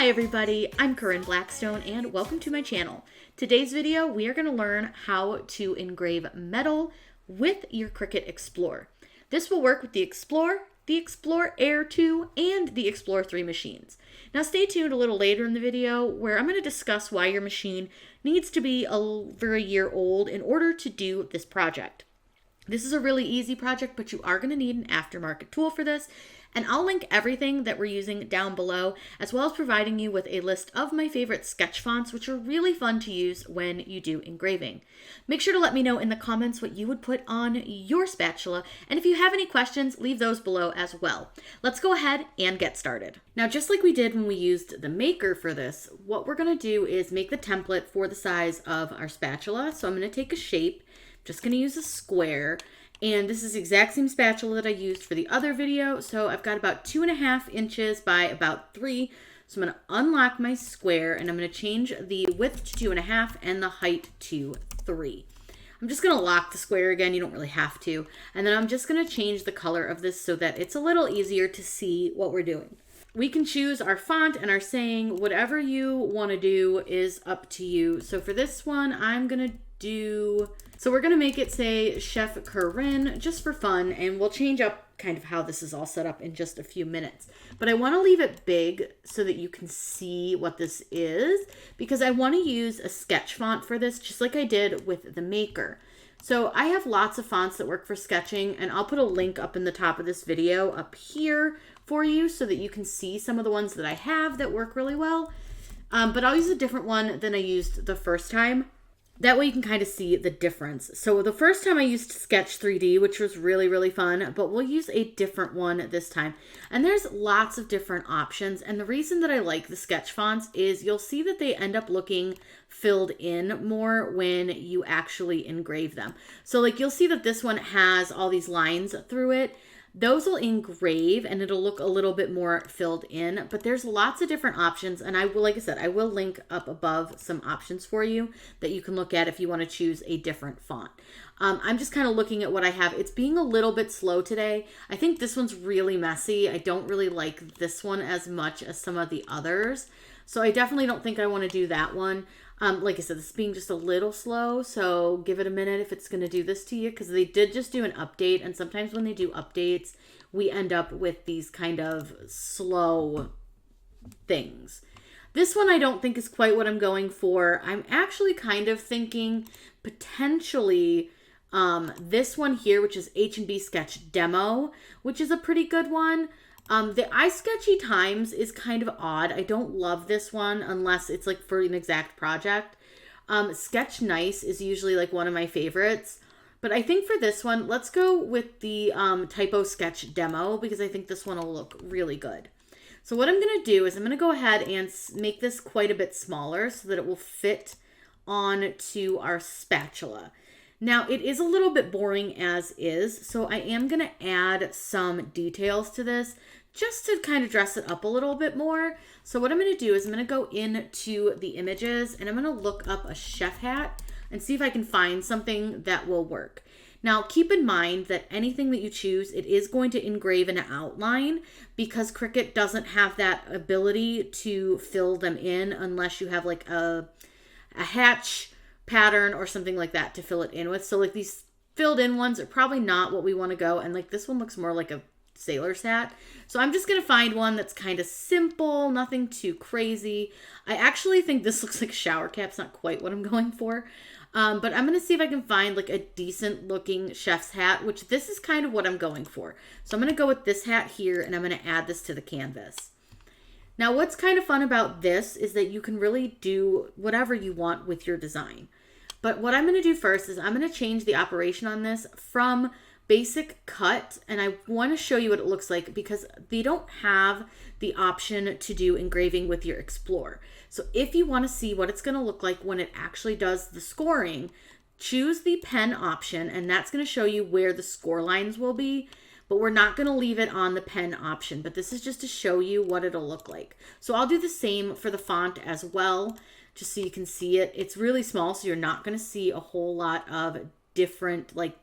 Hi everybody, I'm Corinne Blackstone and welcome to my channel. Today's video, we are going to learn how to engrave metal with your Cricut Explore. This will work with the Explore Air 2, and the Explore 3 machines. Now stay tuned a little later in the video where I'm going to discuss why your machine needs to be over a year old in order to do this project. This is a really easy project, but you are going to need an aftermarket tool for this. And I'll link everything that we're using down below, as well as providing you with a list of my favorite sketch fonts, which are really fun to use when you do engraving. Make sure to let me know in the comments what you would put on your spatula, and if you have any questions, leave those below as well. Let's go ahead and get started. Now, just like we did when we used the maker for this, what we're going to do is make the template for the size of our spatula. So I'm going to take a shape, just going to use a square. And this is the exact same spatula that I used for the other video. So I've got about 2.5 inches by about 3. So I'm going to unlock my square and I'm going to change the width to 2.5 and the height to 3. I'm just going to lock the square again. You don't really have to. And then I'm just going to change the color of this so that it's a little easier to see what we're doing. We can choose our font and our saying. Whatever you want to do is up to you. So for this one, I'm going to do... So we're going to make it say Chef Corinne just for fun, and we'll change up kind of how this is all set up in just a few minutes. But I want to leave it big so that you can see what this is, because I want to use a sketch font for this, just like I did with the maker. So I have lots of fonts that work for sketching, and I'll put a link up in the top of this video up here for you so that you can see some of the ones that I have that work really well. But I'll use a different one than I used the first time. That way you can kind of see the difference. So the first time I used Sketch 3D, which was really, really fun, but we'll use a different one this time. And there's lots of different options. And the reason that I like the sketch fonts is you'll see that they end up looking filled in more when you actually engrave them. So like you'll see that this one has all these lines through it. Those will engrave and it'll look a little bit more filled in, but there's lots of different options. And I will, like I said, I will link up above some options for you that you can look at if you want to choose a different font. I'm just kind of looking at what I have. It's being a little bit slow today. I think this one's really messy. I don't really like this one as much as some of the others. So I definitely don't think I want to do that one. Like I said, this is being just a little slow, so give it a minute if it's going to do this to you, because they did just do an update, and sometimes when they do updates, we end up with these kind of slow things. This one I don't think is quite what I'm going for. I'm actually kind of thinking potentially this one here, which is H&B Sketch Demo, which is a pretty good one. The iSketchy Times is kind of odd. I don't love this one unless it's like for an exact project. Sketch Nice is usually like one of my favorites. But I think for this one, let's go with the Typo Sketch Demo, because I think this one will look really good. So what I'm going to do is I'm going to go ahead and make this quite a bit smaller so that it will fit onto our spatula. Now, it is a little bit boring as is, so I am going to add some details to this just to kind of dress it up a little bit more. So what I'm going to do is I'm going to go into the images and I'm going to look up a chef hat and see if I can find something that will work. Now, keep in mind that anything that you choose, it is going to engrave an outline, because Cricut doesn't have that ability to fill them in unless you have like a hatch pattern or something like that to fill it in with. So like these filled in ones are probably not what we want to go. And like this one looks more like a sailor's hat. So I'm just going to find one that's kind of simple, nothing too crazy. I actually think this looks like a shower cap. It's not quite what I'm going for. But I'm going to see if I can find like a decent looking chef's hat, which this is kind of what I'm going for. So I'm going to go with this hat here and I'm going to add this to the canvas. Now, what's kind of fun about this is that you can really do whatever you want with your design. But what I'm going to do first is I'm going to change the operation on this from basic cut, and I want to show you what it looks like because they don't have the option to do engraving with your Explore. So if you want to see what it's going to look like when it actually does the scoring, choose the pen option, and that's going to show you where the score lines will be. But we're not going to leave it on the pen option, but this is just to show you what it'll look like. So I'll do the same for the font as well, just so you can see it. It's really small, so you're not going to see a whole lot of different like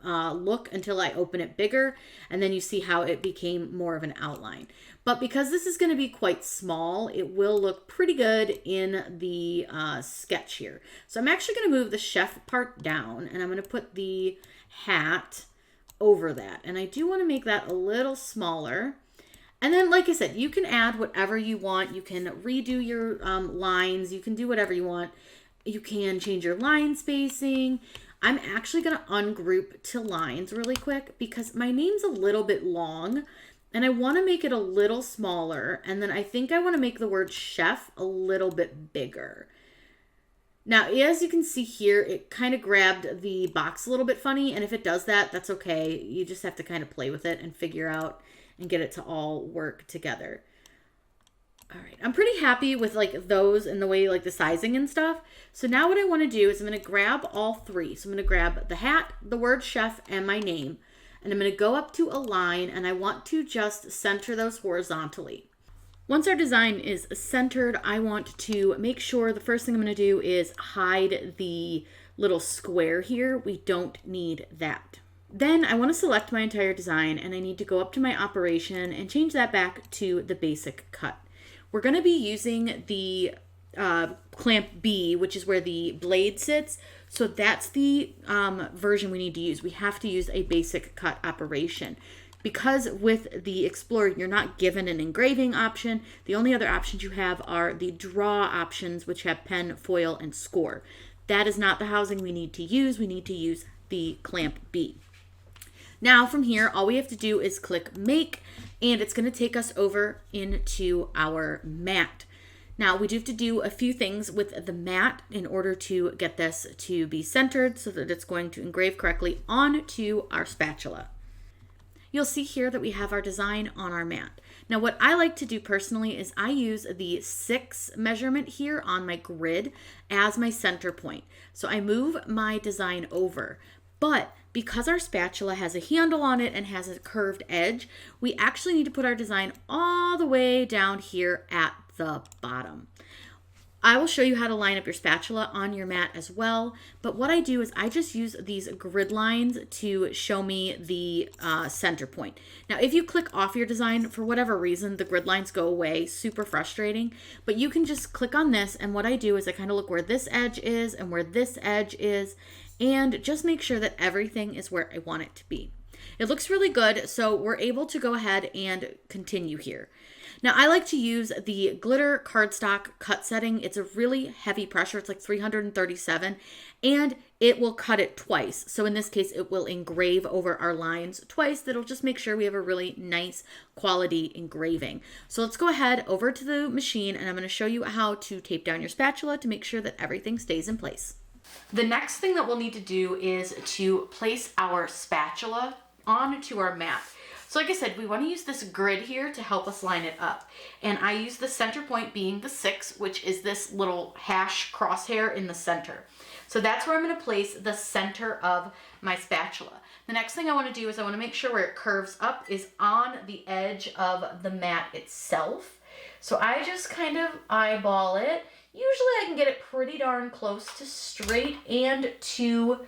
look until I open it bigger, and then you see how it became more of an outline. But because this is going to be quite small, it will look pretty good in the sketch here. So I'm actually going to move the chef part down, and I'm going to put the hat over that. And I do want to make that a little smaller. And then, like I said, you can add whatever you want. You can redo your lines. You can do whatever you want. You can change your line spacing. I'm actually going to ungroup to lines really quick because my name's a little bit long and I want to make it a little smaller. And then I think I want to make the word chef a little bit bigger. Now, as you can see here, it kind of grabbed the box a little bit funny. And if it does that, that's okay. You just have to kind of play with it and figure out and get it to all work together. All right, I'm pretty happy with like those and the way like the sizing and stuff. So now what I want to do is I'm going to grab all three. So I'm going to grab the hat, the word chef, and my name. And I'm going to go up to align, and I want to just center those horizontally. Once our design is centered, I want to make sure the first thing I'm going to do is hide the little square here. We don't need that. Then I want to select my entire design, and I need to go up to my operation and change that back to the basic cut. We're going to be using the clamp B, which is where the blade sits. So that's the version we need to use. We have to use a basic cut operation. Because with the Explorer, you're not given an engraving option. The only other options you have are the draw options, which have pen, foil, and score. That is not the housing we need to use. We need to use the clamp B. Now from here, all we have to do is click make, and it's going to take us over into our mat. Now we do have to do a few things with the mat in order to get this to be centered so that it's going to engrave correctly onto our spatula. You'll see here that we have our design on our mat. Now what I like to do personally is I use the 6 measurement here on my grid as my center point. So I move my design over, but because our spatula has a handle on it and has a curved edge, we actually need to put our design all the way down here at the bottom. I will show you how to line up your spatula on your mat as well, but what I do is I just use these grid lines to show me the center point. Now, if you click off your design, for whatever reason, the grid lines go away, super frustrating, but you can just click on this, and what I do is I kind of look where this edge is and where this edge is, and just make sure that everything is where I want it to be. It looks really good, so we're able to go ahead and continue here. Now, I like to use the glitter cardstock cut setting. It's a really heavy pressure. It's like 337, and it will cut it twice. So in this case, it will engrave over our lines twice. That'll just make sure we have a really nice quality engraving. So let's go ahead over to the machine, and I'm going to show you how to tape down your spatula to make sure that everything stays in place. The next thing that we'll need to do is to place our spatula onto our mat. So like I said, we want to use this grid here to help us line it up. And I use the center point being the 6, which is this little hash crosshair in the center. So that's where I'm going to place the center of my spatula. The next thing I want to do is I want to make sure where it curves up is on the edge of the mat itself. So I just kind of eyeball it. Usually I can get it pretty darn close to straight and to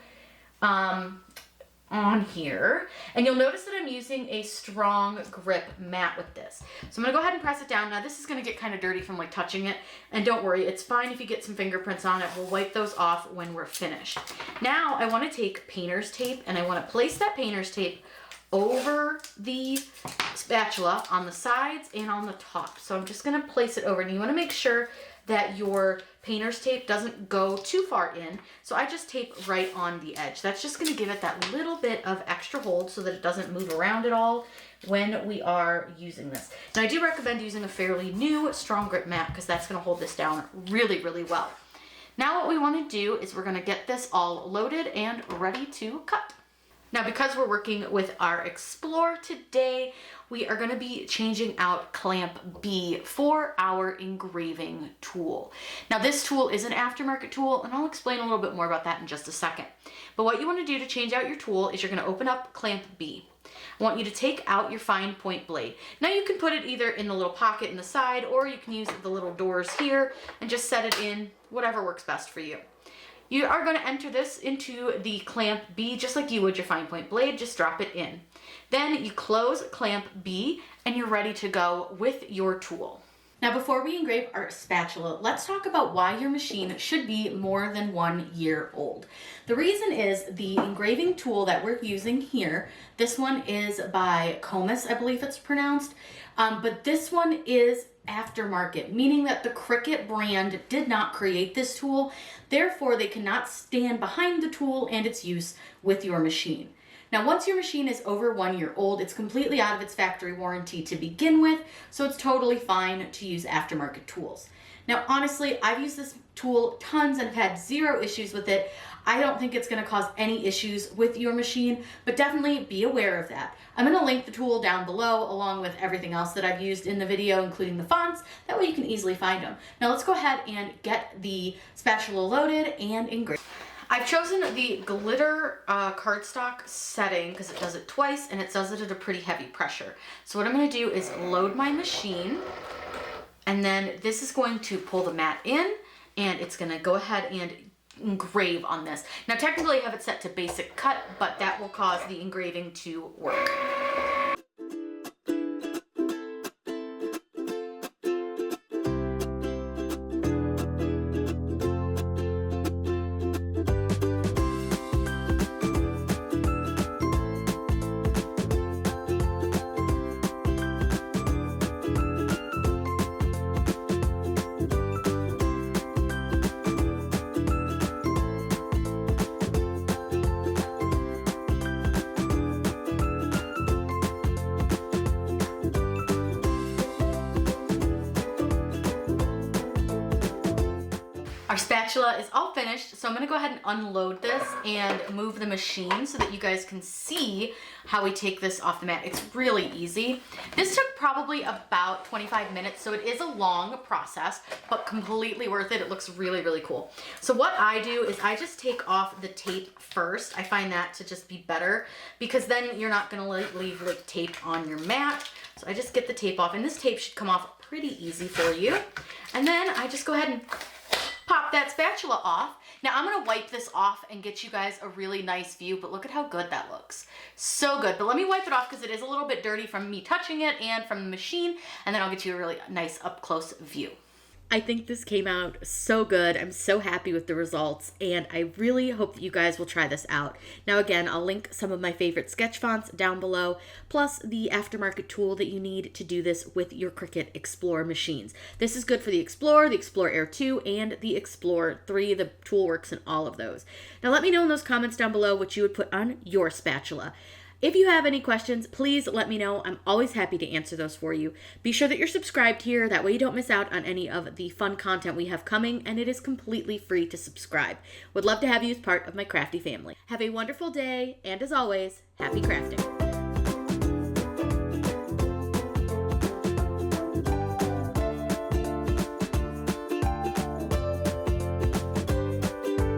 on here. And you'll notice that I'm using a strong grip mat with this. So I'm going to go ahead and press it down. Now this is going to get kind of dirty from like touching it. And don't worry, it's fine if you get some fingerprints on it. We'll wipe those off when we're finished. Now I want to take painter's tape, and I want to place that painter's tape over the spatula on the sides and on the top. So I'm just going to place it over, and you want to make sure that your painter's tape doesn't go too far in. So I just tape right on the edge. That's just going to give it that little bit of extra hold so that it doesn't move around at all when we are using this. Now I do recommend using a fairly new strong grip mat because that's going to hold this down really, really well. Now what we want to do is we're going to get this all loaded and ready to cut. Now, because we're working with our Explore today, we are going to be changing out clamp B for our engraving tool. Now, this tool is an aftermarket tool, and I'll explain a little bit more about that in just a second. But what you want to do to change out your tool is you're going to open up clamp B. I want you to take out your fine point blade. Now you can put it either in the little pocket in the side, or you can use the little doors here and just set it in, whatever works best for you. you are going to enter this into the clamp B just like you would your fine point blade. Just drop it in. Then you close clamp B and you're ready to go with your tool. Now before we engrave our spatula, let's talk about why your machine should be more than 1 year old. The reason is the engraving tool that we're using here, this one is by Comus, I believe it's pronounced, but this one is aftermarket, meaning that the Cricut brand did not create this tool, therefore they cannot stand behind the tool and its use with your machine. Now, once your machine is over 1 year old, it's completely out of its factory warranty to begin with, so it's totally fine to use aftermarket tools. Now, honestly, I've used this tool tons and have had zero issues with it. I don't think it's going to cause any issues with your machine, but definitely be aware of that. I'm going to link the tool down below along with everything else that I've used in the video, including the fonts. That way you can easily find them. Now, let's go ahead and get the spatula loaded and engraved. I've chosen the glitter cardstock setting because it does it twice and it does it at a pretty heavy pressure. So what I'm going to do is load my machine, and then this is going to pull the mat in and it's going to go ahead and engrave on this. Now technically I have it set to basic cut, but that will cause the engraving to work. Our spatula is all finished, so I'm gonna go ahead and unload this and move the machine so that you guys can see how we take this off the mat. It's really easy. This took probably about 25 minutes, so it is a long process, but completely worth it. It looks really, really cool. So what I do is I just take off the tape first. I find that to just be better because then you're not gonna leave like tape on your mat. So I just get the tape off, and this tape should come off pretty easy for you. And then I just go ahead and pop that spatula off. Now I'm gonna wipe this off and get you guys a really nice view, but look at how good that looks. So good, but let me wipe it off because it is a little bit dirty from me touching it and from the machine, and then I'll get you a really nice up close view. I think this came out so good. I'm so happy with the results, and I really hope that you guys will try this out. Now again, I'll link some of my favorite sketch fonts down below, plus the aftermarket tool that you need to do this with your Cricut Explore machines. This is good for the Explorer Air 2, and the Explorer 3. The tool works in all of those. Now let me know in those comments down below what you would put on your spatula. If you have any questions, please let me know. I'm always happy to answer those for you. Be sure that you're subscribed here. That way you don't miss out on any of the fun content we have coming, and it is completely free to subscribe. Would love to have you as part of my crafty family. Have a wonderful day, and as always, happy crafting.